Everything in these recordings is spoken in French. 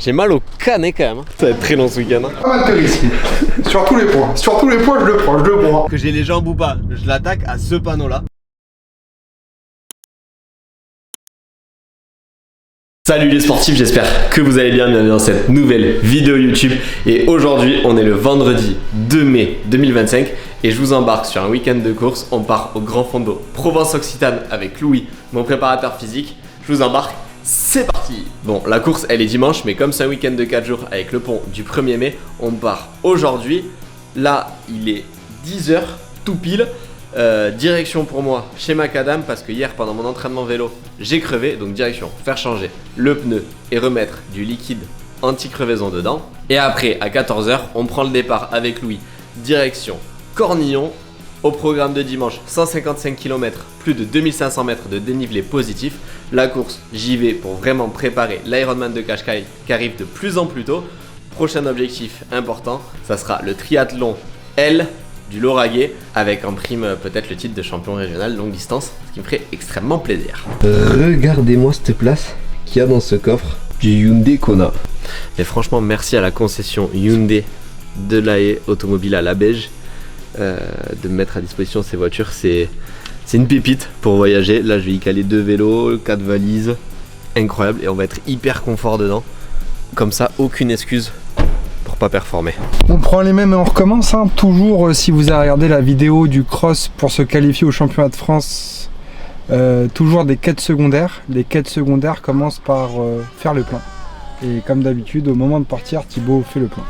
J'ai mal au canet quand même. Ça va être très long ce week-end. Pas mal de ici. Sur tous les points. Sur tous les points, je le prends, je le prends. Que j'ai les jambes ou pas, je l'attaque à ce panneau là. Salut les sportifs, j'espère que vous allez bien, bienvenue dans cette nouvelle vidéo YouTube. Et aujourd'hui, on est le vendredi 2 mai 2025 et je vous embarque sur un week-end de course. On part au Grand Fondo Provence-Occitane avec Louis, mon préparateur physique. Je vous embarque, c'est parti. Bon, la course elle est dimanche, mais comme c'est un week-end de 4 jours avec le pont du 1er mai, on part aujourd'hui. Là, il est 10h tout pile. Direction pour moi chez Macadam parce que hier pendant mon entraînement vélo j'ai crevé, donc direction faire changer le pneu et remettre du liquide anti-crevaison dedans. Et après à 14h on prend le départ avec Louis direction Cornillon. Au programme de dimanche 155 km, plus de 2500 mètres de dénivelé positif. La course j'y vais pour vraiment préparer l'Ironman de Cascais qui arrive de plus en plus tôt. Prochain objectif important, ça sera le triathlon L du Lauragais, avec en prime peut-être le titre de champion régional longue distance, ce qui me ferait extrêmement plaisir. Regardez-moi cette place qu'il y a dans ce coffre du Hyundai Kona. Et franchement, merci à la concession Hyundai de l'AE Automobile à La Beige de me mettre à disposition ces voitures. C'est une pépite pour voyager. Là, je vais y caler 2 vélos, 4 valises, incroyable, et on va être hyper confort dedans. Comme ça, aucune excuse pour pas performer. On prend les mêmes et on recommence, hein. Toujours, si vous avez regardé la vidéo du cross pour se qualifier au championnat de France, toujours des quêtes secondaires. Les quêtes secondaires commencent par faire le plein. Et comme d'habitude, au moment de partir, Thibaut fait le plein.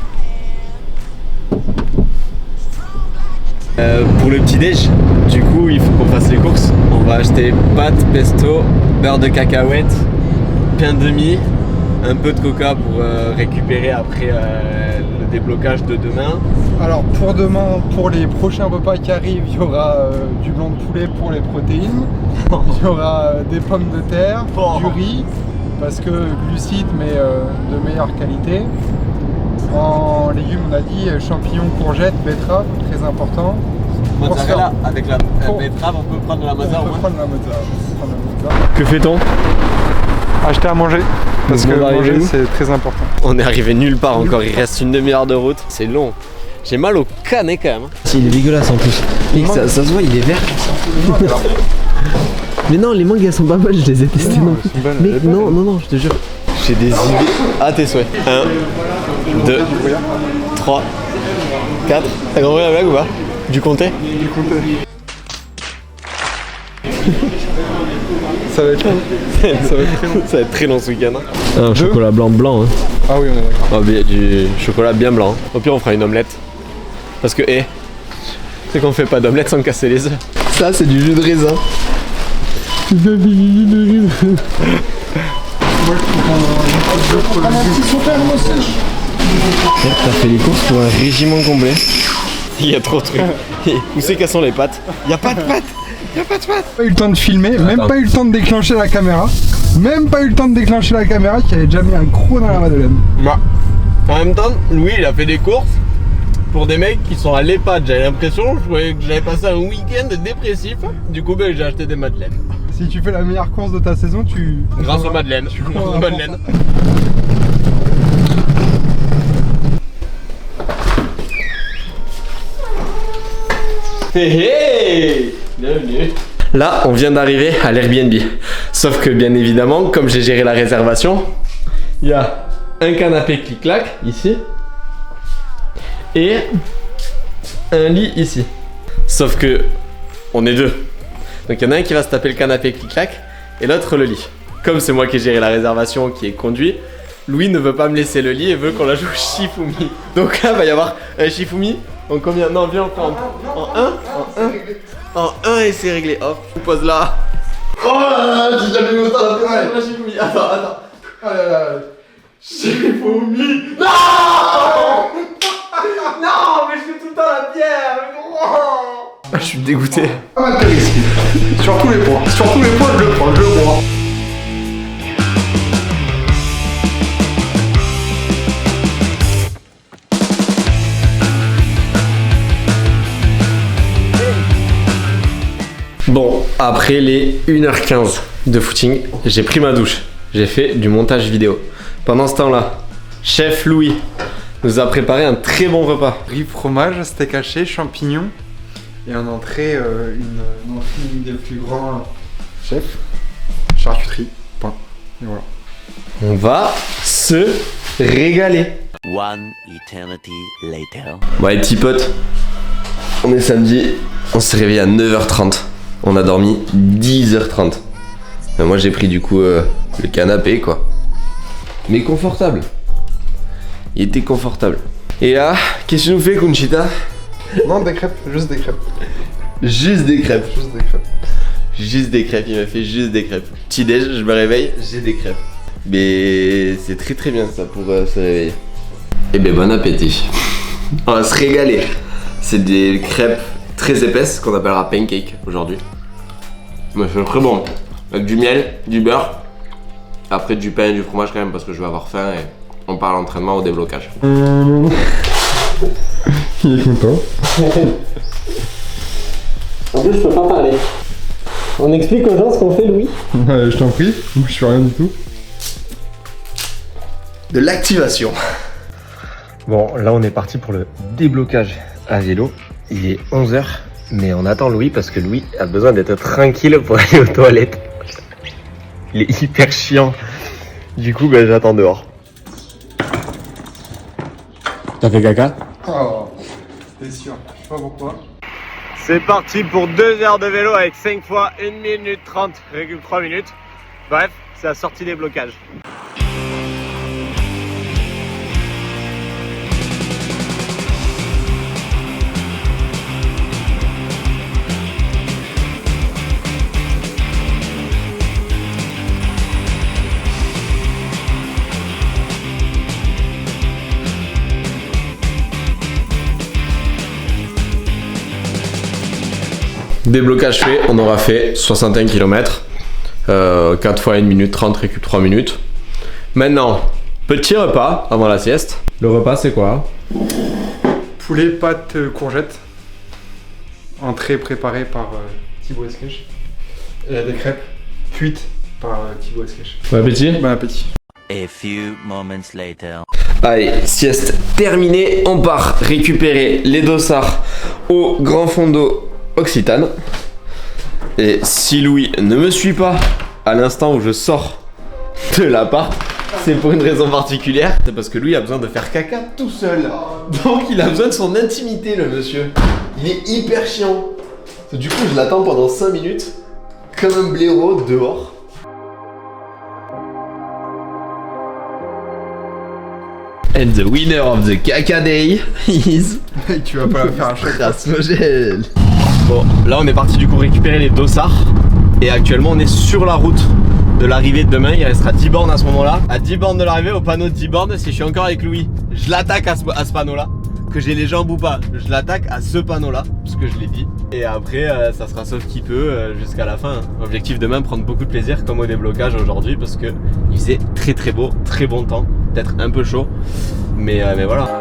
Pour le petit déj, du coup, il faut qu'on fasse les courses. On va acheter pâtes, pesto, beurre de cacahuète, pain de mie, un peu de coca pour récupérer après le déblocage de demain. Alors pour demain, pour les prochains repas qui arrivent, il y aura du blanc de poulet pour les protéines, il y aura des pommes de terre, du riz, parce que glucides mais de meilleure qualité. En légumes, on a dit champignons, courgettes, betteraves, très important. Mozzarella, avec la betterave, on peut prendre de la mozzarella. On peut prendre la mozzarella. Que fait-on? Acheter à manger, parce que manger c'est très important. On est arrivé nulle part encore, il reste une demi-heure de route, c'est long. J'ai mal au canet quand même. Si, il est dégueulasse en plus. Ça se voit, il est vert. Mais non, les mangues elles sont pas bonnes, je les ai testées. Non, mais non, je te jure. J'ai des idées à tes souhaits. 1, 2, 3, 4. T'as compris la blague ou pas? Du comté? Du comté. Ça va être long. Ça va être très long ce week-end. Un chocolat blanc. Hein. Ah oui, on est d'accord. Oh, il y a du chocolat bien blanc. Au pire, on fera une omelette. Parce que, c'est qu'on fait pas d'omelette sans casser les œufs. Ça, c'est du jus de raisin. Moi, je trouve un petit super moi aussi. T'as fait les courses pour un régiment complet. Il y a trop de trucs. Où c'est qu'elles sont les pâtes? Il y a pas de pâtes. Pas eu le temps de filmer, même pas eu le temps de déclencher la caméra. Qui avait déjà mis un croc dans la madeleine. Bah, en même temps, Louis il a fait des courses pour des mecs qui sont à l'EHPAD. J'avais l'impression que j'avais passé un week-end dépressif. Du coup, j'ai acheté des madeleines. Si tu fais la meilleure course de ta saison, tu... Grâce aux madeleines. Grâce aux madeleines. Hey, bienvenue. Là, on vient d'arriver à l'Airbnb. Sauf que, bien évidemment, comme j'ai géré la réservation, il y a un canapé clic-clac ici et un lit ici. Sauf que on est deux. Donc il y en a un qui va se taper le canapé clic-clac et l'autre le lit. Comme c'est moi qui ai géré la réservation, qui ai conduit, Louis ne veut pas me laisser le lit et veut qu'on la joue Shifumi. Donc là, il va y avoir un Shifumi. En combien? Non, viens, on fait en 1 et c'est réglé. Hop, on pose là. Oh là là, j'ai jamais vu autant la personne la Shifumi. Attends. Oh là là. Shifumi. Non. Non, mais je fais tout le temps la pierre. Je suis dégoûté. Pas mal de ici. Sur tous les points, je le prends, je le prends. Bon, après les 1h15 de footing, j'ai pris ma douche. J'ai fait du montage vidéo. Pendant ce temps-là, Chef Louis nous a préparé un très bon repas. Riz, fromage, steak haché, champignons. Et en entrée, une des plus grands chefs. Charcuterie, pain. Et voilà. On va se régaler. One eternity later. Bon les petits potes, on est samedi, on s'est réveillé à 9h30. On a dormi 10h30. Moi j'ai pris du coup le canapé quoi. Mais confortable. Il était confortable. Et là, qu'est-ce que tu nous fais Conchita? Non, des crêpes, juste des crêpes. Juste des crêpes. Juste des crêpes. Juste des crêpes, il m'a fait juste des crêpes. Petit déj, je me réveille, j'ai des crêpes. Mais c'est très très bien ça pour se réveiller. Et ben bon appétit. On va se régaler. C'est des crêpes très épaisses qu'on appellera pancake aujourd'hui. Mais c'est très bon. Avec du miel, du beurre. Après du pain et du fromage quand même parce que je vais avoir faim et on part à l'entraînement au déblocage. Il est content. En plus je peux pas parler. On explique aux gens ce qu'on fait Louis. Je t'en prie, moi je fais rien du tout. De l'activation. Bon, là on est parti pour le déblocage à vélo. Il est 11h, mais on attend Louis parce que Louis a besoin d'être tranquille pour aller aux toilettes. Il est hyper chiant. Du coup, ben, j'attends dehors. T'as fait caca? Oh, c'est sûr, je sais pas pourquoi. C'est parti pour 2 heures de vélo avec 5 fois 1 minute 30, récup 3 minutes. Bref, c'est la sortie des blocages. Déblocage fait, on aura fait 61 km, 4 fois 1 minute 30, récup 3 minutes. Maintenant, petit repas avant la sieste. Le repas c'est quoi? Poulet, pâtes, courgettes. Entrée préparée par Thibaut Esquèche. Et des crêpes cuites par Thibaut Esquèche. Bon appétit. Bon appétit. A few moments later. Allez, sieste terminée, on part récupérer les dossards au Grand Fondo Occitane. Et si Louis ne me suit pas à l'instant où je sors de l'appart, c'est pour une raison particulière. C'est parce que Louis a besoin de faire caca tout seul. Donc il a besoin de son intimité le monsieur. Il est hyper chiant. Du coup je l'attends pendant 5 minutes comme un blaireau dehors. And the winner of the caca day is... Mec, tu vas pas la faire à chaque fois. Rasmogel. Bon, là on est parti du coup récupérer les dossards. Et actuellement on est sur la route de l'arrivée de demain. Il restera 10 bornes à ce moment-là. À 10 bornes de l'arrivée, au panneau de 10 bornes, si je suis encore avec Louis, je l'attaque à ce panneau-là. Que j'ai les jambes ou pas, je l'attaque à ce panneau-là, parce que je l'ai dit. Et après, ça sera sauf qui peut jusqu'à la fin. Objectif demain, prendre beaucoup de plaisir comme au déblocage aujourd'hui, parce que il faisait très très beau, très bon temps. Peut-être un peu chaud, mais voilà.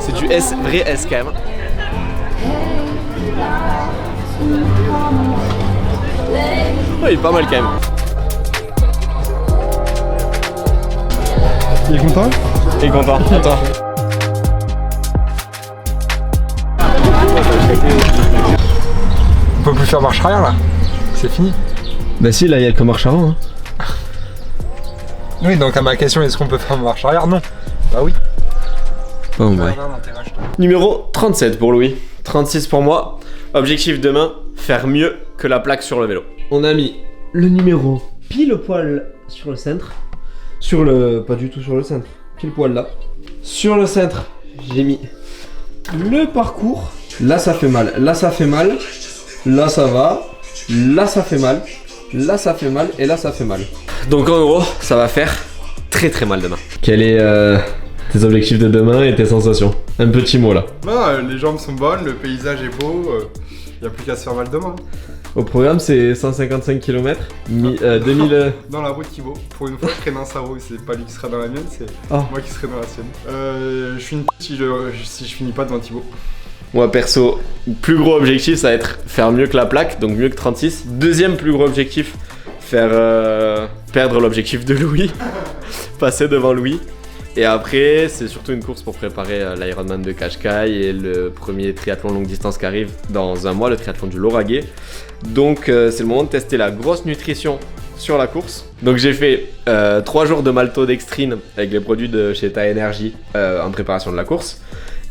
C'est du S, vrai S quand même. Oh, il est pas mal quand même. Il est content? Il est content, attends. On peut plus faire marche arrière là. C'est fini. Bah si, là il y a que marche avant. Hein. Oui, donc à ma question, est-ce qu'on peut faire marche arrière? Non. Bah oui. Oh ouais. Numéro 37 pour Louis, 36 pour moi. Objectif demain, faire mieux que la plaque sur le vélo. On a mis le numéro pile poil sur le centre. Sur le... pas du tout sur le centre. Pile poil là. Sur le centre, j'ai mis le parcours. Là ça fait mal, là ça fait mal. Là ça va. Là ça fait mal. Là ça fait mal et là ça fait mal. Donc en gros, ça va faire très très mal demain. Quel est tes objectifs de demain et tes sensations? Un petit mot là. Bah, les jambes sont bonnes, le paysage est beau, y a plus qu'à se faire mal demain. Au programme, c'est 155 km, 2000... Dans la route qui vaut. Pour une fois, je serai dans sa roue, c'est pas lui qui sera dans la mienne, c'est moi qui serai dans la sienne. Je suis une si je finis pas devant Thibaut. Moi perso, plus gros objectif, ça va être faire mieux que la plaque, donc mieux que 36. Deuxième plus gros objectif, faire perdre l'objectif de Louis, passer devant Louis. Et après, c'est surtout une course pour préparer l'Ironman de Cascais et le premier triathlon longue distance qui arrive dans un mois, le triathlon du Lauragais. Donc c'est le moment de tester la grosse nutrition sur la course. Donc j'ai fait 3 jours de maltodextrine avec les produits de chez Ta Energy en préparation de la course.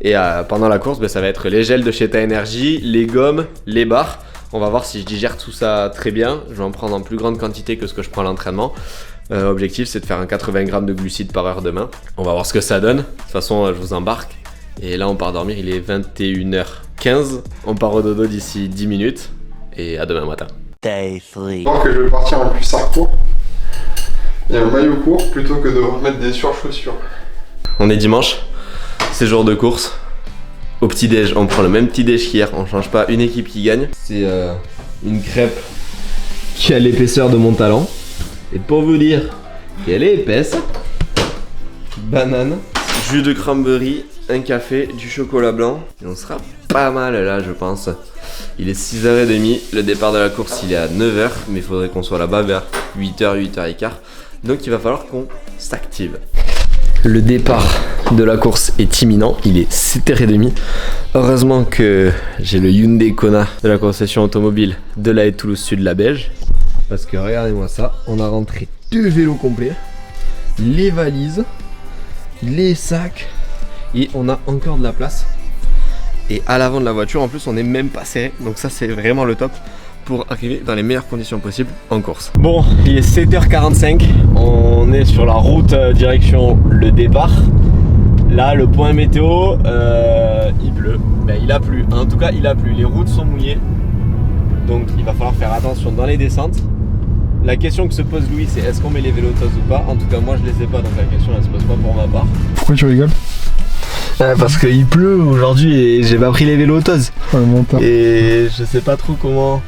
Et pendant la course, ça va être les gels de chez Ta Energy, les gommes, les barres. On va voir si je digère tout ça très bien. Je vais en prendre en plus grande quantité que ce que je prends à l'entraînement. Objectif, c'est de faire un 80 grammes de glucides par heure demain. On va voir ce que ça donne. De toute façon, je vous embarque. Et là, on part dormir. Il est 21h15. On part au dodo d'ici 10 minutes. Et à demain matin. Day 3. Alors que je vais partir en plus court et un maillot court plutôt que de remettre des surchaussures. On est dimanche. C'est jour de course. Au petit-déj, on prend le même petit-déj qu'hier. On change pas une équipe qui gagne. C'est une crêpe qui a l'épaisseur de mon talon. Et pour vous dire qu'elle est épaisse, banane, jus de cranberry, un café, du chocolat blanc. Et on sera pas mal là, je pense. Il est 6h30, le départ de la course il est à 9h, mais il faudrait qu'on soit là-bas vers 8h, 8h15. Donc il va falloir qu'on s'active. Le départ de la course est imminent, il est 7h30. Heureusement que j'ai le Hyundai Kona de la concession automobile de la Toulouse Sud la Belge. Parce que regardez-moi ça, on a rentré 2 vélos complets, les valises, les sacs et on a encore de la place. Et à l'avant de la voiture, en plus, on n'est même pas serré. Donc ça, c'est vraiment le top pour arriver dans les meilleures conditions possibles en course. Bon, il est 7h45, on est sur la route direction le départ. Là, le point météo, il pleut. Il a plu, en tout cas, il a plu. Les routes sont mouillées. Donc il va falloir faire attention dans les descentes. La question que se pose Louis, c'est est-ce qu'on met les vélotoses ou pas? En tout cas, moi je les ai pas, donc la question elle se pose pas pour ma part. Pourquoi tu rigoles? Parce qu'il pleut aujourd'hui et j'ai pas pris les vélotoses. Ouais, menteur. Et je sais pas trop comment.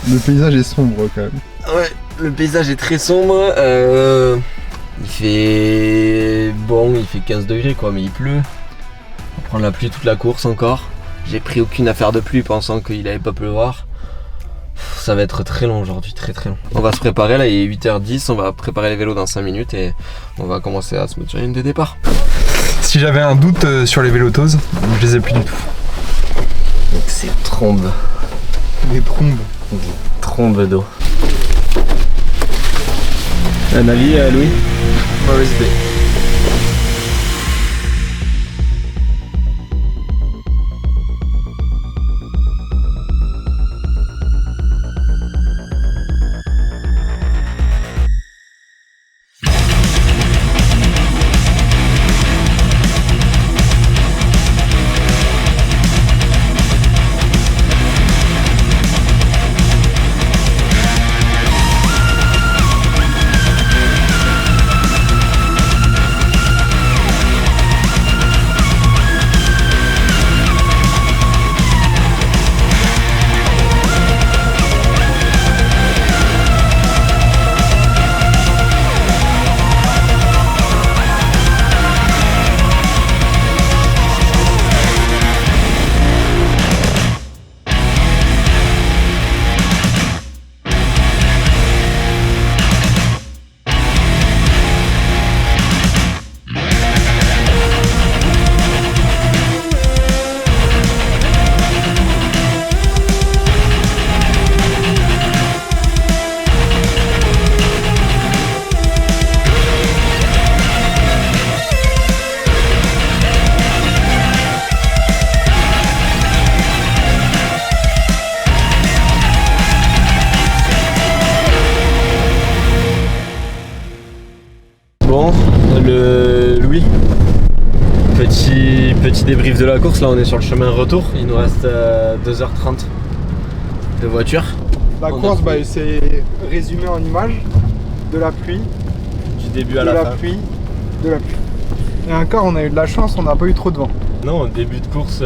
Le paysage est sombre quand même. Ouais, le paysage est très sombre. Il fait 15 degrés quoi, mais il pleut. On va prendre la pluie toute la course encore. J'ai pris aucune affaire de pluie pensant qu'il allait pas pleuvoir. Ça va être très long aujourd'hui, très long. On va se préparer, là il est 8h10, on va préparer les vélos dans 5 minutes et on va commencer à se mettre sur une des départs. Si j'avais un doute sur les vélotoses, je les ai plus du tout. Donc c'est trombes. Des trombes. Des trombes d'eau. Un avis Louis? OSB. Bon, le Louis, petit débrief de la course, là on est sur le chemin retour, il nous reste 2h30 de voiture. La course, c'est résumé en images de la pluie, Du début à la fin. de la pluie. Et encore, on a eu de la chance, on n'a pas eu trop de vent. Non, début de course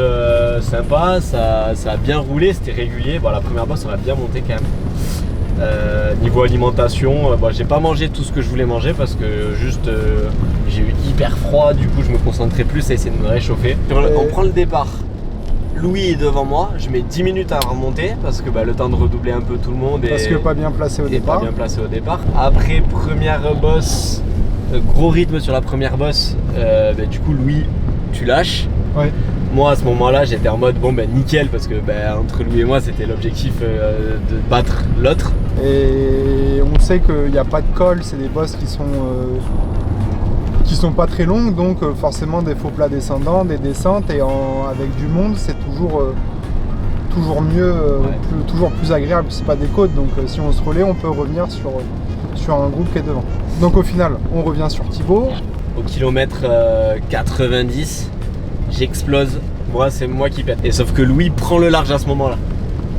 sympa, ça a bien roulé, c'était régulier. Bon, la première bosse, on a bien monté quand même. Niveau alimentation, bon, j'ai pas mangé tout ce que je voulais manger parce que juste j'ai eu hyper froid, du coup je me concentrais plus à essayer de me réchauffer. On prend le départ. Louis est devant moi, je mets 10 minutes à remonter parce que le temps de redoubler un peu tout le monde. Parce que pas bien placé au départ. Pas bien placé au départ. Après première bosse, gros rythme sur la première bosse, du coup Louis, tu lâches. Ouais. Moi à ce moment-là j'étais en mode nickel parce que entre Louis et moi c'était l'objectif de battre l'autre. Et on sait qu'il n'y a pas de col, c'est des bosses qui sont pas très longues, donc forcément des faux plats descendants, des descentes, et avec du monde c'est toujours mieux, toujours plus agréable, c'est pas des côtes, donc si on se relaie on peut revenir sur un groupe qui est devant. Donc au final on revient sur Thibaut. Au kilomètre 90, j'explose, c'est moi qui pète. Et sauf que Louis prend le large à ce moment-là.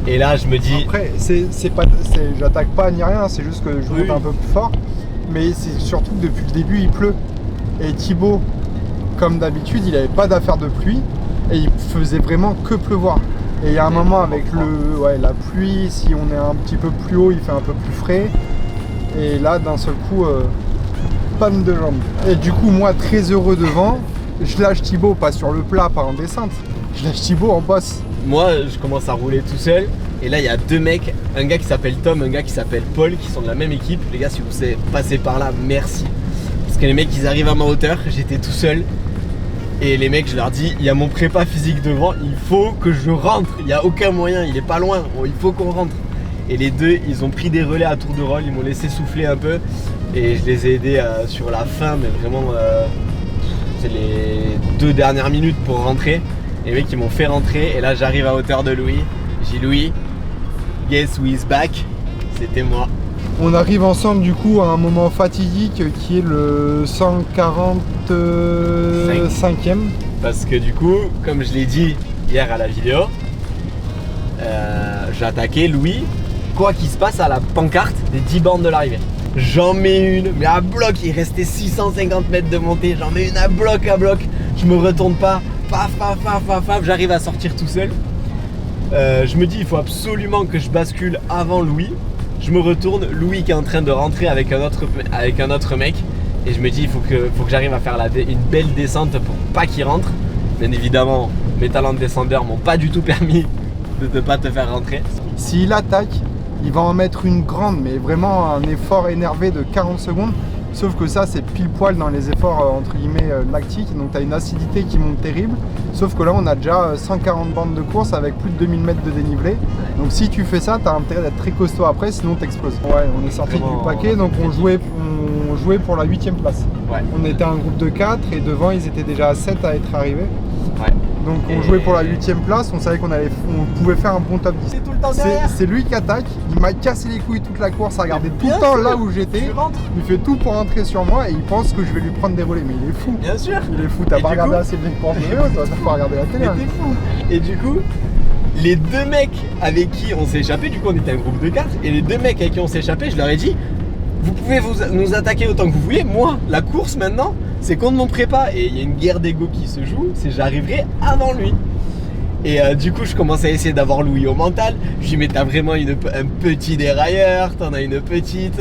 Et là je me dis... Après j'attaque pas ni rien, c'est juste que je monte un peu plus fort, mais c'est surtout que depuis le début il pleut. Et Thibaut, comme d'habitude, il n'avait pas d'affaire de pluie et il faisait vraiment que pleuvoir. Et il y a un moment avec la pluie, si on est un petit peu plus haut, il fait un peu plus frais. Et là, d'un seul coup, panne de jambes. Et du coup, moi, très heureux devant, je lâche Thibaut, pas sur le plat, pas en descente. Je lâche Thibaut en bosse. Moi, je commence à rouler tout seul. Et là, il y a deux mecs, un gars qui s'appelle Tom, un gars qui s'appelle Paul, qui sont de la même équipe. Les gars, si vous êtes passés par là, merci. Parce que les mecs, ils arrivent à ma hauteur, j'étais tout seul. Et les mecs, je leur dis, il y a mon prépa physique devant, il faut que je rentre. Il n'y a aucun moyen, il est pas loin, il faut qu'on rentre. Et les deux, ils ont pris des relais à tour de rôle, ils m'ont laissé souffler un peu. Et je les ai aidés sur la fin, mais vraiment, c'est les 2 dernières minutes pour rentrer. Les mecs, ils m'ont fait rentrer. Et là, j'arrive à hauteur de Louis. J'ai dit, Louis, guess who is back? C'était moi. On arrive ensemble du coup à un moment fatidique qui est le 145e. Parce que du coup, comme je l'ai dit hier à la vidéo, j'ai attaqué Louis, quoi qu'il se passe, à la pancarte des 10 bornes de l'arrivée. J'en mets une, mais à bloc, il restait 650 mètres de montée, j'en mets une à bloc, je me retourne pas, paf, j'arrive à sortir tout seul. Je me dis, il faut absolument que je bascule avant Louis. Je me retourne, Louis qui est en train de rentrer avec un autre mec. Et je me dis, il faut que j'arrive à faire une belle descente pour pas qu'il rentre. Bien évidemment, mes talents de descendeur m'ont pas du tout permis de ne pas te faire rentrer. S'il attaque, il va en mettre une grande, mais vraiment un effort énervé de 40 secondes. Sauf que ça, c'est pile poil dans les efforts entre guillemets lactiques. Donc tu as une acidité qui monte terrible. Sauf que là, on a déjà 140 bandes de course avec plus de 2000 mètres de dénivelé. Donc si tu fais ça, tu as intérêt d'être très costaud après, sinon tu exploses. Ouais, on est sorti du paquet, donc on jouait pour la 8ème place. Ouais. On était un groupe de 4 et devant, ils étaient déjà à 7 à être arrivés. Ouais. Donc on jouait pour la 8ème place, on savait qu'on pouvait faire un bon top 10. C'est tout le temps derrière. C'est lui qui attaque, il m'a cassé les couilles toute la course à regarder tout le temps là où j'étais. Il fait tout pour entrer sur moi et il pense que je vais lui prendre des relais, mais il est fou. Bien sûr. Il est fou, t'as pas regardé assez bien pour t'as pas regardé la télé. T'es fou. Et du coup, les deux mecs avec qui on s'est échappé, du coup on était un groupe de 4, et les deux mecs avec qui on s'est échappé, je leur ai dit, vous pouvez nous attaquer autant que vous voulez, moi, la course maintenant, c'est contre mon prépa, et il y a une guerre d'ego qui se joue, c'est j'arriverai avant lui. Et du coup, je commence à essayer d'avoir Louis au mental. Je lui dis, mais t'as vraiment un petit dérailleur, t'en as une petite,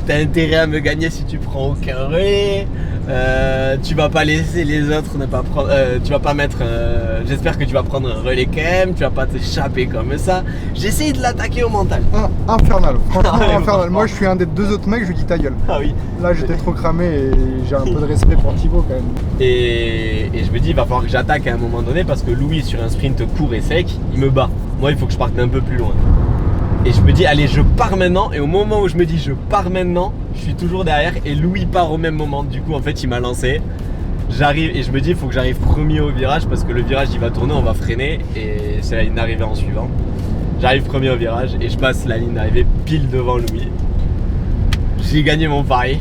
t'as intérêt à me gagner si tu prends aucun relais, tu vas pas laisser les autres ne pas prendre, tu vas pas mettre, j'espère que tu vas prendre un relais quand même, tu vas pas t'échapper comme ça. J'ai essayé de l'attaquer au mental. Infernal, franchement Ah ouais, infernal. franchement. Moi je suis un des deux autres mecs, je lui dis ta gueule. Ah oui. Là j'étais trop cramé et j'ai un peu de respect pour Thibaut quand même. Et je me dis, il va falloir que j'attaque à un moment donné parce que Louis, sur un sprint court et sec, il me bat. Moi, il faut que je parte un peu plus loin. Et je me dis, allez, je pars maintenant. Et au moment où je me dis, je pars maintenant, je suis toujours derrière. Et Louis part au même moment. Du coup, en fait, il m'a lancé. J'arrive et je me dis, il faut que j'arrive premier au virage parce que le virage, il va tourner, on va freiner. Et c'est la ligne d'arrivée en suivant. J'arrive premier au virage et je passe la ligne d'arrivée pile devant Louis. J'ai gagné mon pari.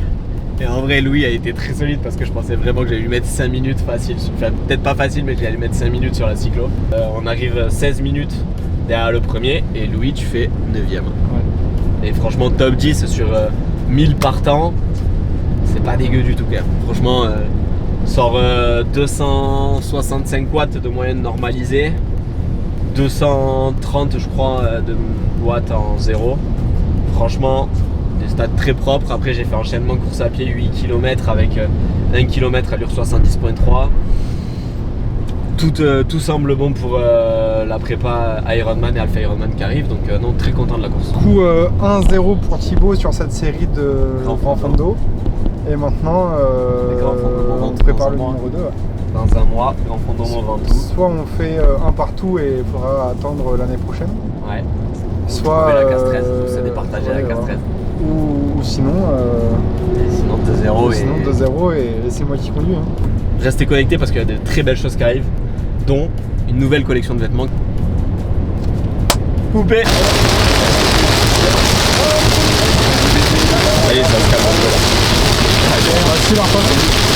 Et en vrai, Louis a été très solide parce que je pensais vraiment que j'allais lui mettre 5 minutes facile. Enfin, peut-être pas facile, mais j'allais lui mettre 5 minutes sur la cyclo. On arrive 16 minutes derrière le premier et Louis, tu fais 9ème. Ouais. Et franchement, top 10 sur 1000 partants, c'est pas dégueu du tout quand même. Franchement, Sort 265 watts de moyenne normalisée, 230 je crois de watts en zéro. Franchement, des stats très propres. Après j'ai fait enchaînement course à pied 8 km avec 1 km allure 70.3. Tout semble bon pour la prépa Ironman et Alpha Ironman qui arrive, donc non, très content de la course. Du coup 1-0 pour Thibaut sur cette série de Grand Fondo. Et maintenant on prépare le numéro 2. Dans un mois, Grand Fondo Mont Ventoux. Soit on fait un partout et il faudra attendre l'année prochaine. Ouais. Soit la Castrez, c'est départagé à la Castrez. Ou sinon Sinon 2-0 sinon 2-0 et c'est moi qui conduis. Restez connectés parce qu'il y a de très belles choses qui arrivent, dont une nouvelle collection de vêtements. Poupée. Allez, ça se calme. Allez, on va suivre un peu.